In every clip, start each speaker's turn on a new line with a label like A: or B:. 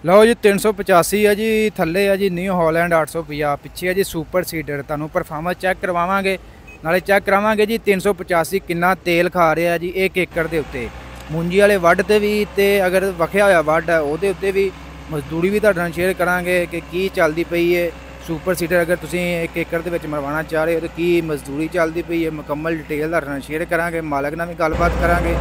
A: लो जी 385 है जी, थले है जी न्यू हॉलैंड 850, पिछे है जी सुपर सीडर। तुहानू परफॉर्मेंस चैक करवावांगे, नाले चैक करावांगे जी 385 कितना तेल खा रहा है जी 1 एकड़ के उत्ते। मूंजी वाले वड ते भी ते अगर वखिया होया वड है उहदे उत्ते भी मजदूरी भी तुहाडे नाल शेयर करांगे कि की चलदी पई है सुपर सीडर। अगर तुसीं 1 एकड़ दे विच मरवाना चाह रहे हो तो की मजदूरी चलदी पई है, मुकम्मल डिटेल तुहाडे नाल शेयर करांगे, मालक नाल भी गलबात करांगे।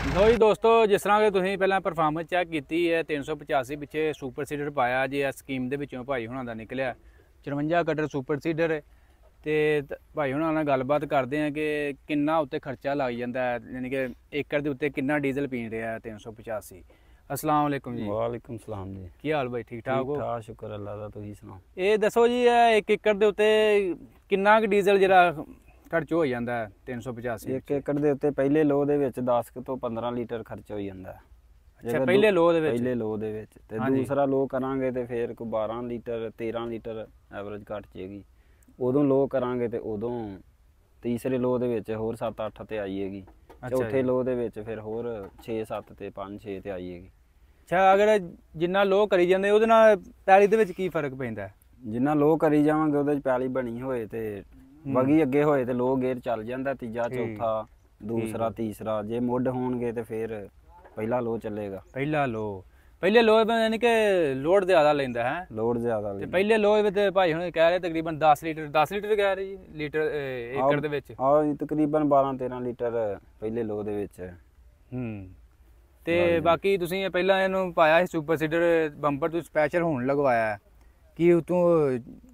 A: लो जी दोस्तों, जिस तरह कि तुसीं पहलां परफॉर्मेंस चैक की है 385 पिछे सुपर सीडर पाया जी। इस स्कीम के विचों भाई हुणां दा निकलिया 54 कटर सुपर सीडर। तो भाई हुणां नाल गलबात करते हैं कि किन्ना उत्ते खर्चा लग जाता है, यानी कि एकड़ के उत्ते किन्ना डीजल पी रहा है 385। अस्सलाम वालेकुम जी।
B: वालेकुम सलाम जी।
A: की हाल भाई, ठीक ठाक हो?
B: ठाक, शुक्र अल्लाह दा। तुसीं सुनाओ।
A: ये दसो जी 1 एकड़ के उत्ते किन्ना डीजल जिहड़ा खर्च हो जाता है 385?
B: 1 एकड़ के उत्ते पहले लोह दे विच 10 तो 15 लीटर खर्च हो जाता है।
A: अच्छा, पहले लोह दे विच?
B: पहले लोह दे विच ते दूसरा लोह करांगे ते फिर कोई 12 लीटर 13 लीटर एवरेज घट जाएगी। उदों लोह करांगे ते उदों तीसरे लोह दे विच होर 7-8 ते आईएगी। चौथे लोह दे विच फिर होर 6-7 ते 5-6 ते आईएगी।
A: अच्छा, अगर जिन्ना लोह करी जांदे उहदे नाल पैली दे विच की फर्क पैंदा है?
B: जिन्ना लोह करी जावांगे उहदे च पैली बनी होए ते वगी अगे होए ते लोह गेर चल जांदा, तीजा चौथा दूसरा तीसरा। जे मुड होणगे ते फिर पहला लोह चलेगा।
A: पहला लोह, पहले लोह यानी कि लोड ज़्यादा लेंदा है।
B: लोड ज़्यादा
A: ते पहले लोह विच भाई हुण कह रहे तकरीबन 10 लीटर कह रहे जी लीटर एकड़ दे विच।
B: हां, तकरीबन 12-13 लीटर पहले लोह दे विच।
A: ते बाकी तुसीं पहला इहनूं पाया सी सुपर सीडर बंपर, तुसीं स्पैशल हुण लगवाया है कि उतों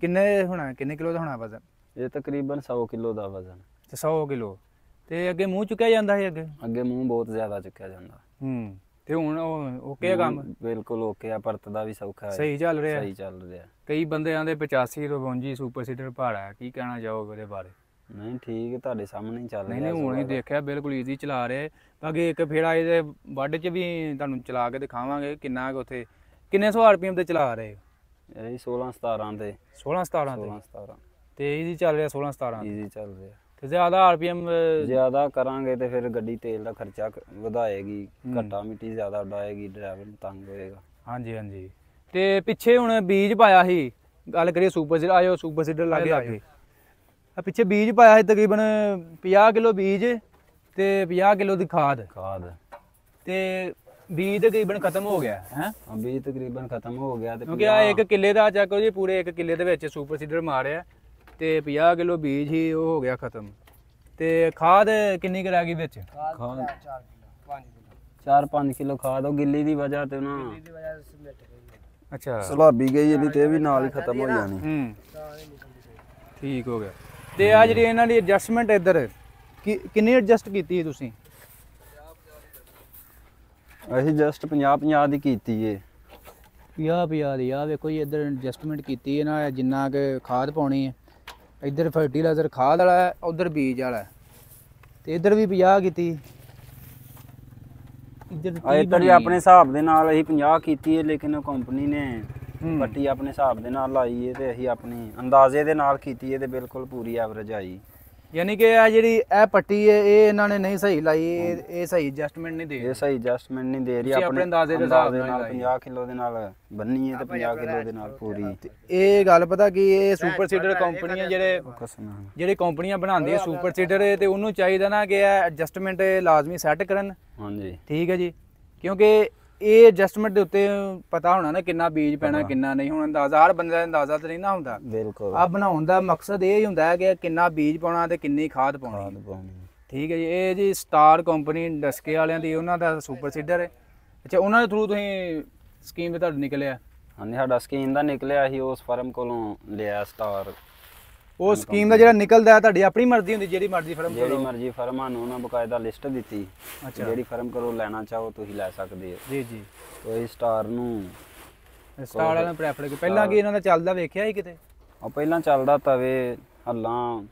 A: किन्ने होना, किन्ने किलो दा होना वजन?
B: ये तकरीबन 100 किलो दा वजन।
A: 100 किलो। ते अगे मूँह चुक्या जांदा है?
B: अगे मूँह बहुत ज़्यादा चुक्या जांदा।
A: ते हुण ओके काम?
B: बिल्कुल ओके आ, परतदा भी सौखा है।
A: सही चल रहा है?
B: सही चल रहा है।
A: कई बंदे आंदे 85 तो 52 सुपर सीडर भाड़ा है, की कहना चाहोगे ਉਹਦੇ बारे?
B: नहीं ठीक है, ਤੁਹਾਡੇ ਸਾਹਮਣੇ ਹੀ ਚੱਲ ਰਿਹਾ।
A: नहीं ਹੁਣ ਹੀ ਦੇਖਿਆ, ਬਿਲਕੁਲ ਈਜ਼ੀ ਚਲਾ ਰਹੇ। ਬਾਕੀ ਇੱਕ ਫੇੜਾ ਇਹਦੇ ਵੱਡ 'ਚ ਵੀ ਤੁਹਾਨੂੰ ਚਲਾ ਕੇ ਦਿਖਾਵਾਂਗੇ ਕਿੰਨਾ ਕੁ ਉੱਥੇ ਕਿੰਨੇ 100 ਆਰਪੀਐਮ ਤੇ ਚਲਾ ਰਹੇ?
B: ਇਹ 16-17 ਤੇ
A: 16-17 ਤੇ
B: 16-17
A: ਤੇ ਈਜ਼ੀ ਚੱਲ ਰਿਹਾ 16-17
B: ਈਜ਼ੀ ਚੱਲ ਰਿਹਾ।
A: ਤੇ ਜ਼ਿਆਦਾ ਆਰਪੀਐਮ
B: ਜ਼ਿਆਦਾ ਕਰਾਂਗੇ ਤੇ ਫਿਰ ਗੱਡੀ ਤੇਲ ਦਾ ਖਰਚਾ ਵਧਾਏਗੀ, ਘੱਟਾ ਮਿੱਟੀ ਜ਼ਿਆਦਾ ਉਡਾਏਗੀ, ਡਰਾਈਵਰ ਨੂੰ ਤੰਗ ਹੋਏਗਾ।
A: ਹਾਂਜੀ ਹਾਂਜੀ। ਤੇ ਪਿੱਛੇ ਹੁਣ ਬੀਜ ਪਾਇਆ ਸੀ, ਗੱਲ ਕਰੀਏ ਸੁਪਰ ਸੀਡਰ, ਆਇਓ ਸੁਪਰ ਸੀਡਰ ਲਾ ਕੇ ਆ ਪਿੱਛੇ ਬੀਜ ਪਾਇਆ ਸੀ ਤਕਰੀਬਨ 50 ਕਿਲੋ ਬੀਜ ਤੇ 50 ਕਿਲੋ ਦੀ ਖਾਦ ਤੇ ਬੀਜ ਤਕਰੀਬਨ ਖਤਮ ਹੋ ਗਿਆ ਹੈ।
B: ਹਾਂ, ਬੀਜ ਤਕਰੀਬਨ ਖਤਮ ਹੋ ਗਿਆ ਤੇ
A: ਕਿਉਂਕਿ ਆ 1 ਕਿੱਲੇ ਦਾ ਚੱਕੋ ਜੀ, ਪੂਰੇ 1 ਕਿੱਲੇ ਦੇ ਵਿੱਚ ਸੁਪਰ ਸੀਡਰ ਮਾਰਿਆ ਤੇ 50 ਕਿਲੋ ਬੀਜ ਹੀ ਉਹ ਹੋ ਗਿਆ ਖਤਮ। ਤੇ ਖਾਦ ਕਿੰਨੀ ਕੁ ਰਹਿ ਗਈ ਵਿੱਚ?
B: ਖਾਦ 4-5 ਕਿਲੋ ਖਾਦ ਉਹ ਗਿੱਲੀ ਦੀ ਵਜ੍ਹਾ ਤੇ ਨਾ
A: ਅੱਛਾ
B: ਸਲਾਬੀ ਗਈ ਇਹਦੀ ਤੇ ਵੀ ਨਾਲ ਹੀ ਖਤਮ ਹੋ ਜਾਣੀ।
A: ਠੀਕ ਹੋ ਗਿਆ। ਤੇ ਆ ਜਿਹੜੀ ਇਹਨਾਂ ਦੀ ਐਡਜਸਟਮੈਂਟ ਇੱਧਰ ਕਿੰਨੀ ਐਡਜਸਟ ਕੀਤੀ ਹੈ ਤੁਸੀਂ?
B: ਅਸੀਂ ਜਸਟ 50-50 ਦੀ ਕੀਤੀ ਏ।
A: 50-50 ਦੀ ਆ ਵੇਖੋ ਜੀ, ਇੱਧਰ ਐਡਜਸਟਮੈਂਟ ਕੀਤੀ ਹੈ ਨਾ, ਜਿੰਨਾ ਕਿ ਖਾਦ ਪਾਉਣੀ ਹੈ। ਇੱਧਰ ਫਰਟੀਲਾਈਜ਼ਰ ਖਾਦ ਵਾਲਾ ਹੈ, ਉੱਧਰ ਬੀਜ ਵਾਲਾ, ਤੇ ਇੱਧਰ ਵੀ 50 ਕੀਤੀ।
B: ਇੱਧਰ ਹੀ ਆਪਣੇ ਹਿਸਾਬ ਦੇ ਨਾਲ ਅਸੀਂ 50 ਕੀਤੀ ਹੈ, ਲੇਕਿਨ ਕੰਪਨੀ ਨੇ ਪੱਟੀ ਆਪਣੇ ਹਿਸਾਬ ਦੇ ਨਾਲ ਲਾਈ ਹੈ ਤੇ ਅਸੀਂ ਆਪਣੀ ਅੰਦਾਜ਼ੇ ਦੇ ਨਾਲ ਕੀਤੀ ਹੈ ਤੇ ਬਿਲਕੁਲ ਪੂਰੀ ਐਵਰੇਜ ਆਈ। ਯਾਨੀ ਕਿ
A: ਇਹ ਜਿਹੜੀ ਇਹ ਪੱਟੀ ਹੈ ਇਹ ਇਹਨਾਂ ਨੇ ਨਹੀਂ ਸਹੀ ਲਾਈ, ਇਹ ਸਹੀ ਐਡਜਸਟਮੈਂਟ ਨਹੀਂ ਦੇ ਰਹੀ।
B: ਇਹ ਸਹੀ ਐਡਜਸਟਮੈਂਟ ਨਹੀਂ ਦੇ ਰਹੀ। ਆਪਣੇ ਅੰਦਾਜ਼ੇ ਦੇ ਹਿਸਾਬ ਨਾਲ 50 ਕਿਲੋ ਦੇ ਨਾਲ ਬੰਨੀ ਹੈ ਤੇ 50 ਕਿਲੋ ਦੇ ਨਾਲ ਪੂਰੀ।
A: ਇਹ ਗੱਲ ਪਤਾ ਕਿ ਇਹ ਸੁਪਰ ਸੀਡਰ ਕੰਪਨੀਆਂ ਜਿਹੜੇ ਕੰਪਨੀਆਂ ਬਣਾਉਂਦੀਆਂ ਸੁਪਰ ਸੀਡਰ ਤੇ ਉਹਨੂੰ ਚਾਹੀਦਾ ਨਾ ਕਿ ਇਹ ਐਡਜਸਟਮੈਂਟ ਲਾਜ਼ਮੀ ਸੈੱਟ ਕਰਨ।
B: ਹਾਂਜੀ
A: ਠੀਕ ਹੈ ਜੀ, ਕਿਉਂਕਿ ਇਹ ਐਡਜਸਟਮੈਂਟ ਦੇ ਉੱਤੇ ਪਤਾ ਹੋਣਾ ਨਾ ਕਿੰਨਾ ਬੀਜ ਪੈਣਾ ਕਿੰਨਾ ਨਹੀਂ। ਹੁਣ ਅੰਦਾਜ਼ਾ ਹਰ ਬੰਦੇ ਦਾ ਅੰਦਾਜ਼ਾ ਤਾਂ ਨਹੀਂ ਨਾ ਹੁੰਦਾ।
B: ਬਿਲਕੁਲ
A: ਆ ਬਣਾਉਣ ਦਾ ਮਕਸਦ ਇਹ ਹੀ ਹੁੰਦਾ ਹੈ ਕਿ ਕਿੰਨਾ ਬੀਜ ਪਾਉਣਾ ਤੇ ਕਿੰਨੀ ਖਾਦ ਪਾਉਣੀ। ਠੀਕ ਹੈ ਜੀ। ਇਹ ਜੀ ਸਟਾਰ ਕੰਪਨੀ ਡਸਕੇ ਵਾਲਿਆਂ ਦੀ, ਉਹਨਾਂ ਦਾ ਸੁਪਰ ਸੀਡਰ ਹੈ। ਅੱਛਾ, ਉਹਨਾਂ ਦੇ ਥਰੂ ਤੁਸੀਂ ਸਕੀਮ ਤੇ ਤੁਹਾਡਾ ਨਿਕਲਿਆ?
B: ਹਾਂਜੀ, ਸਾਡਾ ਸਕੀਮ ਦਾ ਨਿਕਲਿਆ ਸੀ, ਉਸ ਫਰਮ ਕੋਲੋਂ ਲਿਆ ਸਟਾਰ
A: ਉਹ ਸਕੀਮ ਦਾ ਜਿਹੜਾ ਨਿਕਲਦਾ ਤੁਹਾਡੀ ਆਪਣੀ ਮਰਜ਼ੀ ਹੁੰਦੀ, ਜਿਹੜੀ ਮਰਜ਼ੀ ਫਰਮ
B: ਜਿਹੜੀ ਮਰਜ਼ੀ ਫਰਮ ਸਾਨੂੰ ਉਹਨਾਂ ਬਕਾਇਦਾ ਲਿਸਟ ਦਿੱਤੀ,
A: ਅੱਛਾ
B: ਜਿਹੜੀ ਫਰਮ ਕਰੋ ਲੈਣਾ ਚਾਹੋ ਤੁਸੀਂ ਲੈ ਸਕਦੇ ਹੋ।
A: ਜੀ ਜੀ
B: ਕੋਈ ਸਟਾਰ ਨੂੰ
A: ਸਟਾਰ ਵਾਲਿਆਂ ਨੂੰ ਪ੍ਰੈਫਰ ਕਿ ਪਹਿਲਾਂ ਕੀ ਇਹਨਾਂ ਦਾ ਚੱਲਦਾ ਵੇਖਿਆ ਸੀ ਕਿਤੇ?
B: ਉਹ ਪਹਿਲਾਂ ਚੱਲਦਾ ਤਵੇ ਹੱਲਾਂ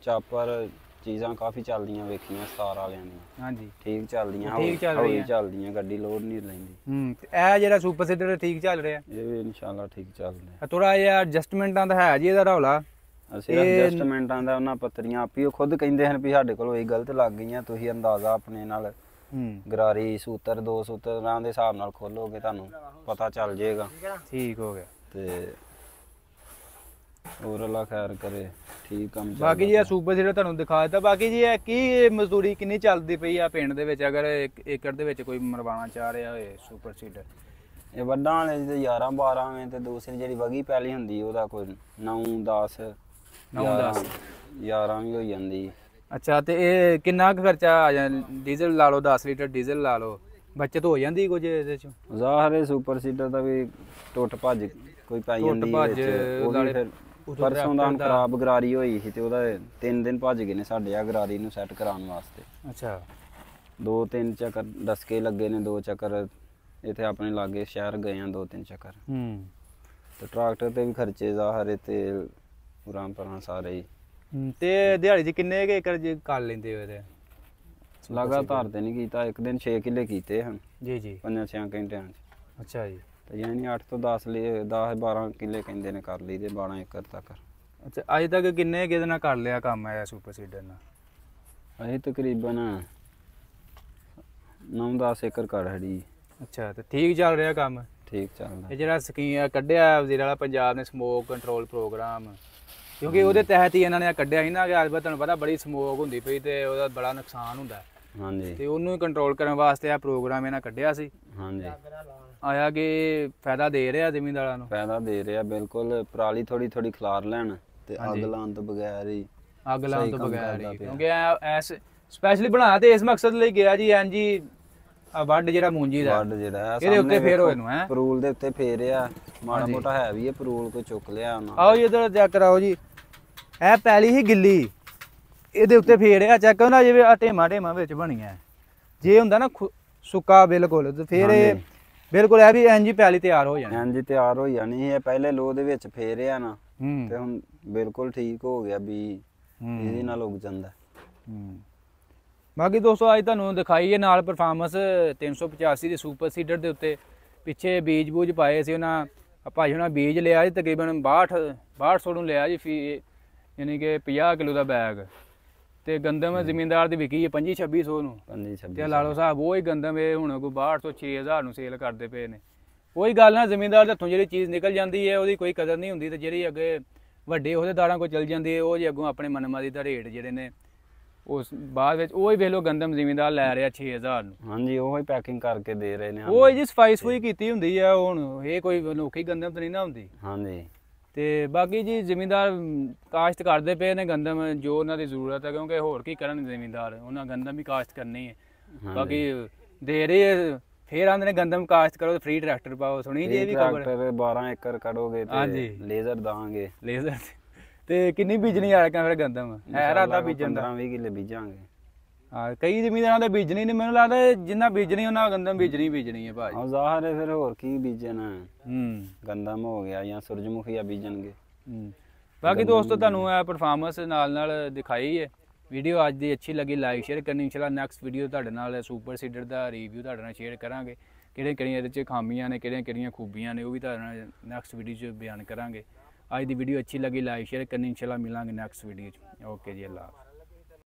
B: ਚਾਪਰ ਚੀਜ਼ਾਂ ਕਾਫੀ ਚੱਲਦੀਆਂ ਵੇਖੀਆਂ ਸਟਾਰ ਵਾਲਿਆਂ ਦੀਆਂ।
A: ਹਾਂਜੀ
B: ਠੀਕ ਚੱਲਦੀਆਂ,
A: ਠੀਕ ਚੱਲ
B: ਹੌਲੀ
A: ਰਹੀਆਂ
B: ਚੱਲਦੀਆਂ, ਗੱਡੀ ਲੋਡ ਨਹੀਂ ਲੈਂਦੀ।
A: ਤੇ ਇਹ ਜਿਹੜਾ ਸੁਪਰ ਸੀਡਰ ਠੀਕ ਚੱਲ ਰਿਹਾ?
B: ਇਹ ਵੀ ਇਨਸ਼ਾਅੱਲਾ ਠੀਕ ਚੱਲ ਰਿਹਾ।
A: ਥੋੜਾ ਜਿਹਾ ਐਡਜਸਟਮੈਂਟਾਂ ਦਾ ਹੈ ਜੀ ਇਹਦਾ ਰੌਲਾ।
B: ਅਸੀਂ ਐਡਜਸਟਮੈਂਟਾਂ ਦਾ ਉਹਨਾਂ ਪੱਤਰੀਆਂ ਆਪੀ ਉਹ ਖੁਦ ਕਹਿੰਦੇ ਹਨ ਵੀ ਸਾਡੇ ਕੋਲ ਇਹ ਗਲਤ ਲੱਗ ਗਈਆਂ, ਤੁਸੀਂ ਅੰਦਾਜ਼ਾ ਆਪਣੇ ਨਾਲ ਗਰਾਰੀ ਸੂਤਰ 2 ਸੂਤਰਾਂ ਦੇ ਹਿਸਾਬ ਨਾਲ ਖੋਲੋਗੇ ਤੁਹਾਨੂੰ ਪਤਾ ਚੱਲ ਜਾਏਗਾ।
A: ਠੀਕ ਹੋ ਗਿਆ।
B: ਤੇ ਹੋਰ ਅੱਲਾ ਖੈਰ ਕਰੇ, ਠੀਕ ਕੰਮ ਚੱਲਦਾ।
A: ਬਾਕੀ ਜੀ ਇਹ ਸੁਪਰ ਸੀਡਰ ਤੁਹਾਨੂੰ ਦਿਖਾ ਦਿੱਤਾ। ਬਾਕੀ ਜੀ ਇਹ ਕੀ ਮਜ਼ਦੂਰੀ ਕਿੰਨੀ ਚੱਲਦੀ ਪਈ ਆ ਪਿੰਡ ਦੇ ਵਿੱਚ, ਅਗਰ 1 ਏਕੜ ਦੇ ਵਿੱਚ ਕੋਈ ਮਰਵਾਉਣਾ ਚਾਹ ਰਿਹਾ ਹੋਏ ਸੁਪਰ ਸੀਡਰ?
B: ਇਹ ਵੱਡਾਂ ਵਾਲੇ ਜਿਹਦੇ 11 12 ਵੇਂ ਤੇ ਦੂਸਰੀ ਜਿਹੜੀ ਵਗੀ ਪੈਲੀ ਹੁੰਦੀ ਉਹਦਾ ਕੋਈ 9 10 11 ਵੀ ਹੋ ਜਾਂਦੀ।
A: ਅੱਛਾ ਤੇ ਇਹ ਕਿੰਨਾ ਕੁ ਖਰਚਾ ਆ ਜਾਂਦਾ? ਡੀਜ਼ਲ ਲਾ ਲਓ 10 ਲੀਟਰ ਡੀਜ਼ਲ ਲਾ ਲਓ, ਬਚਤ ਹੋ ਜਾਂਦੀ ਕੁਝ ਇਹਦੇ ਚ?
B: ਜ਼ਾਹਰ ਹੈ ਸੁਪਰ ਸੀਡਰ ਦਾ ਵੀ ਟੁੱਟ ਭੱਜ ਕੋਈ ਪੈ ਜਾਂਦੀ ਹੈ ਵਿੱਚ। ਉਹ ਵੀ ਫਿਰ ਪਰਸੋਂ ਦਾ ਖਰਾਬ ਗਰਾਰੀ ਹੋਈ ਸੀ ਤੇ ਉਹਦਾ 3 ਦਿਨ ਭੱਜ ਗਏ ਨੇ ਸਾਡੇ ਆ ਗਰਾਰੀ ਨੂੰ ਸੈੱਟ ਕਰਾਉਣ ਵਾਸਤੇ।
A: ਅੱਛਾ
B: 2-3 ਚੱਕਰ ਡਸਕੇ ਲੱਗੇ ਨੇ, 2 ਚੱਕਰ ਇੱਥੇ ਆਪਣੇ ਲਾਗੇ ਸ਼ਹਿਰ ਗਏ ਆ 2-3 ਚੱਕਰ। ਤੇ ਟਰੈਕਟਰ ਤੇ ਵੀ ਖਰਚੇ ਜ਼ਾਹਰ ਹੈ ਤੇ ਉਰਾਂ ਪਰਾਂ ਸਾਰੇ ਹੀ।
A: ਤੇ ਦਿਹਾੜੀ ਚ ਕਿੰਨੇ ਏਕੜ ਚ ਕਰ ਲੈਂਦੇ ਹੋ ਇਹਦੇ?
B: ਲਗਾਤਾਰ ਤੇ ਨਹੀਂ ਕੀਤਾ, ਇੱਕ ਦਿਨ 6 ਕਿੱਲੇ ਕੀਤੇ ਹਨ
A: ਜੀ ਜੀ
B: 5-6 ਘੰਟਿਆਂ ਚ।
A: ਅੱਛਾ ਜੀ।
B: ਤੇ ਯਾਨੀ 8 ਤੋਂ 10-12 ਕਿੱਲੇ ਕਹਿੰਦੇ ਨੇ ਕਰ ਲਈਦੇ 12 ਏਕੜ ਤੱਕ।
A: ਅੱਛਾ ਅੱਜ ਤੱਕ ਕਿੰਨੇ ਕਿਹਦੇ ਨਾਲ ਕਰ ਲਿਆ ਕੰਮ ਆਇਆ ਸੁਪਰ ਸੀਡਰ ਨਾਲ?
B: ਅਸੀਂ ਤਕਰੀਬਨ 9-10 ਏਕੜ ਕਰ ਹੜੀ।
A: ਅੱਛਾ ਤੇ ਠੀਕ ਚੱਲ ਰਿਹਾ ਕੰਮ?
B: ਠੀਕ ਚੱਲਦਾ।
A: ਇਹ ਜਿਹੜਾ ਸਕੀਮ ਕੱਢਿਆ ਵਜ਼ੀਰ ਵਾਲਾ ਪੰਜਾਬ ਨੇ ਸਮੋਕ ਕੰਟਰੋਲ ਪ੍ਰੋਗਰਾਮ, ਕਿਉਂਕਿ ਉਹਦੇ ਤਹਿਤ ਹੀ ਇਹਨਾਂ ਨੇ ਕੱਢਿਆ ਸੀ ਨਾ ਕਿ ਅੱਜ ਤੁਹਾਨੂੰ ਪਤਾ ਬੜੀ ਸਮੋਕ ਹੁੰਦੀ ਪਈ ਤੇ ਉਹਦਾ ਬੜਾ ਨੁਕਸਾਨ ਹੁੰਦਾ।
B: ਹਾਂਜੀ
A: ਤੇ ਉਹਨੂੰ ਕੰਟਰੋਲ ਕਰਨ ਵਾਸਤੇ ਇਹ ਪ੍ਰੋਗਰਾਮ ਇਹਨਾਂ ਕੱਢਿਆ ਸੀ।
B: ਹਾਂਜੀ
A: ਆਇਆ ਕਿ ਫਾਇਦਾ ਦੇ ਰਿਹਾ ਜ਼ਿਮੀਂਦਾਰਾਂ ਨੂੰ?
B: ਫਾਇਦਾ ਦੇ ਰਿਹਾ ਬਿਲਕੁਲ। ਪਰਾਲੀ ਥੋੜੀ ਥੋੜੀ ਖਿਲਾਰ ਲੈਣ ਤੇ ਅੱਗ ਲਾਉਣ ਤੋਂ ਬਗੈਰ ਹੀ,
A: ਅੱਗ ਲਾਉਣ ਤੋਂ ਬਗੈਰ ਹੀ, ਕਿਉਂਕਿ ਐਸ ਸਪੈਸ਼ਲੀ ਬਣਾਇਆ ਤੇ ਇਸ ਮਕਸਦ ਲਈ ਗਿਆ ਜੀ। ਐਨਜੀ ਵੱਡ ਜਿਹੜਾ ਮੂੰਜੀ ਦਾ
B: ਵੱਡ ਜਿਹੜਾ
A: ਇਹਦੇ ਉੱਤੇ ਫੇਰ ਹੋਏ ਨੂੰ ਹੈ
B: ਪਰੂਲ ਦੇ ਉੱਤੇ ਫੇਰਿਆ ਮਾੜਾ ਮੋਟਾ ਹੈ ਵੀ ਇਹ ਪਰੂਲ ਕੋਈ ਚੁੱਕ ਲਿਆ ਉਹਨਾਂ।
A: ਆਓ ਜੀ ਇਧਰ ਚੈੱਕ ਕਰਾਓ ਜੀ, ਇਹ ਪੈਲੀ ਹੀ ਗਿੱਲੀ, ਇਹਦੇ ਉੱਤੇ ਫੇਰਿਆ ਚੈੱਕ ਹੁੰਦਾ ਜਿਵੇਂ ਆ ਢੇਮਾ ਢੇਮਾ ਵਿੱਚ ਬਣੀਆਂ। ਜੇ ਹੁੰਦਾ ਨਾ ਸੁੱਕਾ ਬਿਲਕੁਲ ਤੇ ਫੇਰ ਇਹ ਬਿਲਕੁਲ ਇਹ ਵੀ ਇੰਜ ਹੀ ਪੈਲੀ ਤਿਆਰ ਹੋ ਜਾਣੀ।
B: ਇੰਜ ਤਿਆਰ ਹੋ ਜਾਣੀ। ਇਹ ਪਹਿਲੇ ਲੋਹ ਦੇ ਵਿੱਚ ਫੇਰਿਆ ਨਾ ਤੇ ਹੁਣ ਬਿਲਕੁਲ ਠੀਕ ਹੋ ਗਿਆ ਵੀ ਇਹਦੇ ਨਾਲ ਉੱਗ ਜਾਂਦਾ। ਬਾਕੀ
A: ਦੋਸਤੋ ਅੱਜ ਤੁਹਾਨੂੰ ਦਿਖਾਈ ਹੈ ਨਾਲ ਪਰਫਾਰਮੈਂਸ 385 ਦੇ ਸੁਪਰ ਸੀਡਰ ਦੇ ਉੱਤੇ। ਪਿੱਛੇ ਬੀਜ ਬੂਜ ਪਾਏ ਸੀ ਉਹਨਾਂ ਭਾਈ ਉਹਨਾਂ ਬੀਜ ਲਿਆ ਜੀ ਤਕਰੀਬਨ 6200 ਨੂੰ ਲਿਆ ਜੀ ਯਾਨੀ ਕਿ 50 ਕਿਲੋ ਦਾ ਬੈਗ। ਤੇ ਗੰਦਮ ਜ਼ਿਮੀਂਦਾਰ ਦੀ ਵਿਕੀ ਹੈ 2500 ਨੂੰ। ਤੇ ਲਾ ਲਓ ਸਾਹਿਬ ਉਹ ਹੀ ਗੰਦਮ ਇਹ ਹੁਣ ਕੋਈ 6200 6000 ਨੂੰ ਸੇਲ ਕਰਦੇ ਪਏ ਨੇ। ਉਹੀ ਗੱਲ ਨਾ ਜ਼ਿਮੀਂਦਾਰ ਦੇ ਹੱਥੋਂ ਜਿਹੜੀ ਚੀਜ਼ ਨਿਕਲ ਜਾਂਦੀ ਹੈ ਉਹਦੀ ਕੋਈ ਕਦਰ ਨਹੀਂ ਹੁੰਦੀ, ਤੇ ਜਿਹੜੀ ਅੱਗੇ ਵੱਡੇ ਅਹੁਦੇਦਾਰਾਂ ਕੋਲ ਚਲ ਜਾਂਦੀ ਹੈ ਉਹ ਜੀ ਅੱਗੋਂ ਆਪਣੇ ਮਨਮਾਦੀ ਦਾ ਰੇਟ ਜਿਹੜੇ ਨੇ ਉਸ ਬਾਅਦ ਵਿੱਚ ਉਹ ਹੀ ਵੇਖ ਲਓ ਗੰਦਮ ਜ਼ਿਮੀਂਦਾਰ ਲੈ ਰਿਹਾ 6000 ਨੂੰ।
B: ਹਾਂਜੀ ਉਹ ਹੀ ਪੈਕਿੰਗ ਕਰਕੇ ਦੇ ਰਹੇ ਨੇ।
A: ਉਹ ਜੀ ਸਫਾਈ ਸਫੂਈ ਕੀਤੀ ਹੁੰਦੀ ਆ, ਹੁਣ ਇਹ ਕੋਈ ਅਨੋਖੀ ਗੰਦਮ ਤਾਂ ਨਹੀਂ ਨਾ ਹੁੰਦੀ।
B: ਹਾਂਜੀ
A: ਤੇ ਬਾਕੀ ਜੀ ਜ਼ਿਮੀਂਦਾਰ ਕਾਸ਼ਤ ਕਰਦੇ ਪਏ ਨੇ ਗੰਦਮ ਜੋ ਉਹਨਾਂ ਦੀ ਜ਼ਰੂਰਤ ਹੈ, ਕਿਉਂਕਿ ਹੋਰ ਕੀ ਕਰਨ ਜ਼ਿਮੀਂਦਾਰ, ਉਹਨਾਂ ਗੰਦਮ ਵੀ ਕਾਸ਼ਤ ਕਰਨੀ ਹੈ। ਬਾਕੀ ਦੇ ਰਹੇ ਫੇਰ ਆਂਦੇ ਨੇ ਗੰਦਮ ਕਾਸ਼ਤ ਕਰੋ ਫ੍ਰੀ ਟਰੈਕਟਰ ਪਾਓ। ਸੁਣੀ ਜੀ ਇਹ ਵੀ ਖਬਰ?
B: 12 ਏਕੜ ਕੱਢੋਗੇ ਤੇ ਲੇਜ਼ਰ ਦਾਂਗੇ।
A: ਲੇਜ਼ਰ ਤੇ ਕਿੰਨੀ ਬੀਜਣੀ ਆ ਫਿਰ ਗੰਦਮ? ਹੈ ਰਾਦਾ ਬੀਜਣ ਦਾ
B: 15-20 ਕਿੱਲੇ ਬੀਜਾਂਗੇ।
A: ਹਾਂ ਕਈ ਜ਼ਿਮੀਂਦਾਰਾਂ ਦੇ ਬੀਜਣੀ ਨਹੀਂ, ਮੈਨੂੰ ਲੱਗਦਾ ਜਿੰਨਾ ਬੀਜਣੀ ਉਹਨਾਂ ਗੰਦਮ ਬੀਜਣੀ ਹੈ ਭਾਜੀ।
B: ਹਾਂ ਜ਼ਾਹਰ ਹੈ ਫਿਰ ਹੋਰ ਕੀ ਬੀਜਣਾ। ਗੰਦਮ ਹੋ ਗਿਆ ਜਾਂ ਸੂਰਜਮੁਖੀ ਆ ਬੀਜਣਗੇ।
A: ਬਾਕੀ ਦੋਸਤੋ ਤੁਹਾਨੂੰ ਇਹ ਪਰਫਾਰਮੈਂਸ ਨਾਲ ਦਿਖਾਈ ਹੈ। ਵੀਡੀਓ ਅੱਜ ਦੀ ਅੱਛੀ ਲੱਗੀ ਲਾਈਕ ਸ਼ੇਅਰ ਕਰਨੀ। ਇਨਸ਼ਾਅੱਲਾ ਨੈਕਸਟ ਵੀਡੀਓ ਤੁਹਾਡੇ ਨਾਲ ਸੁਪਰ ਸੀਡਰ ਦਾ ਰਿਵਿਊ ਤੁਹਾਡੇ ਨਾਲ ਸ਼ੇਅਰ ਕਰਾਂਗੇ। ਕਿਹੜੀਆਂ ਇਹਦੇ 'ਚ ਖਾਮੀਆਂ ਨੇ, ਕਿਹੜੀਆਂ ਖੂਬੀਆਂ ਨੇ, ਉਹ ਵੀ ਤੁਹਾਡੇ ਨਾਲ ਨੈਕਸਟ ਵੀਡੀਓ 'ਚ ਬਿਆਨ ਕਰਾਂਗੇ। ਅੱਜ ਦੀ ਵੀਡੀਓ ਅੱਛੀ ਲੱਗੀ ਲਾਈਕ ਸ਼ੇਅਰ ਕਰਨੀ। ਇਨਸ਼ਾਅੱਲਾ ਮਿਲਾਂਗੇ ਨੈਕਸਟ ਵੀਡੀਓ 'ਚ। ਓਕੇ ਜੀ, ਅੱਲਾ ਹਾਫਿਜ਼।